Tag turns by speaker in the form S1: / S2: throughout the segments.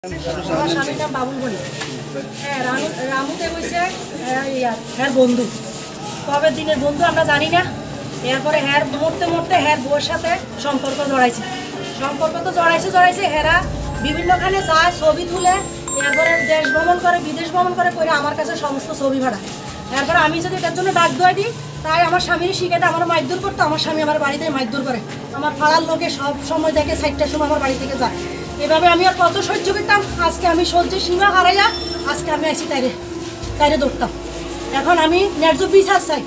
S1: আমার স্বামীর নাম বাবুল বলি। হ্যাঁ, রামুতে বসে হ্যাঁ বন্ধু, কবে দিনের বন্ধু আমরা জানি না। এরপরে হ্যার মরতে মরতে হ্যার বউয়ের সাথে সম্পর্ক জড়াইছে। সম্পর্ক তো জড়াইছে হেরা বিভিন্নখানে যায়, ছবি তুলে, এরপরে দেশ ভ্রমণ করে, বিদেশ ভ্রমণ করে আমার কাছে সমস্ত ছবি ভাড়া। এরপরে আমি যদি এটার জন্য ডাক দোয়া দিই, তাই আমার স্বামীর শিখেতে আমার মাইদুর করতো। আমার স্বামী আমার বাড়িতে মাইদুর করে, আমার পাড়ার লোকে সব সময় দেখে 4টার সময় আমার বাড়ি থেকে যায়। এভাবে আমি আর কত সহ্য করতাম। আজকে আমি সহ্যের সীমা হারাইয়া আজকে আমি আসি তাইরে ধরতাম। এখন আমি ন্যায্য বিচার চাই।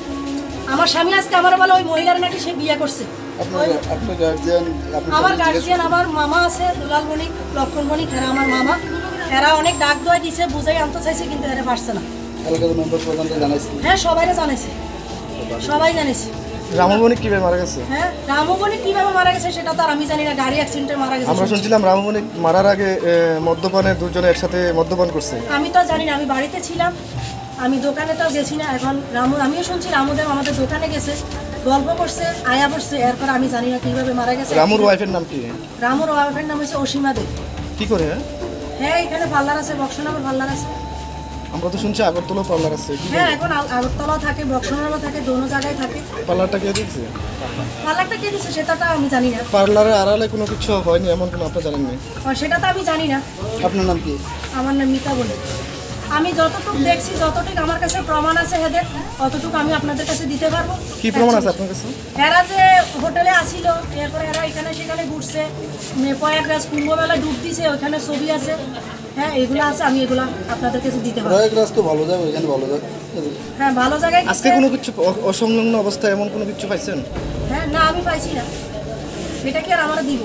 S1: আমার স্বামী আজকে আমার বলে ওই মহিলার নাকি সে বিয়ে করছে। আমার গার্জিয়ান আমার মামা আছে, দুলাল বণিক, লক্ষণ বণিক, এরা আমার মামা। এরা অনেক ডাক দোয়া দিছে, বুঝাই আনতে চাইছে, কিন্তু এরা পারছে না। হ্যাঁ, সবাইরে জানাইছে, সবাই জানিয়েছে।
S2: রামবণিক কিভাবে মারা গেছে?
S1: হ্যাঁ, রামবণিক কিভাবে মারা গেছে সেটা তো আর আমি জানি না। গাড়ি অ্যাক্সিডেন্টে মারা গেছে।
S2: আমরা শুনছিলাম রামবণিক মারার আগে মদ্যপানে দুজনে একসাথে মদ্যপান করছে।
S1: আমি তো জানি না, আমি বাড়িতে ছিলাম, আমি দোকানে তো গেছি না। এখন আমিও শুনছি রামুদেব আমাদের দোকানে গেছে, গল্প করছে, আয়া করছে। এরপর আমি জানি না কিভাবে মারা গেছে।
S2: রামুর ওয়াইফের নাম কি?
S1: রামুর ওয়াইফের নাম হচ্ছে অসীমা দেব।
S2: কি করে?
S1: হ্যাঁ, এখানে পার্লার আছে, বক্সনগর পার্লার আছে।
S2: আমরা তো শুনছি আগরতলা পার্লার আছে।
S1: হ্যাঁ, এখন আগরতলা থাকে, বক্সনগরও থাকে, দোনো জায়গায় থাকে।
S2: পার্লারটা কে দিচ্ছে?
S1: পার্লারটা কে দিচ্ছে সেটা তো আমি জানি না।
S2: পার্লারের আড়ালে কোনো কিছু হয়নি এমন কোনো আপনারা জানেন না?
S1: সেটা তো আমি জানি না।
S2: আপনার নাম কি?
S1: আমার নাম মিতা বলে। আমি যতটুকু দেখছি, যতটুকু আমার কাছে প্রমাণ আছে হেদের, অতটুকু আমি আপনাদের কাছে দিতে পারবো।
S2: কি প্রমাণ আছে আপনার কাছে?
S1: এরা যে হোটেলে আসিল, এরপরে এরা এখানে সেখানে ঘুরছে, প্রয়াগরাজ কুম্ভমেলা ডুব দিছে, ওইখানে ছবি আছে। হ্যাঁ, এগুলো আছে, আমি এগুলো আপনাদের কাছে দিতে পারবো।
S2: প্রয়াগরাজ তো ভালো জায়গা, ওইখানে ভালো জায়গা।
S1: হ্যাঁ, ভালো জায়গায়।
S2: আজকে কোনো কিছু অসংলগ্ন অবস্থায় এমন কোনো কিছু পাইছেন?
S1: হ্যাঁ, না, আমি পাইছি না। সেটা কি আর আমরা দিব?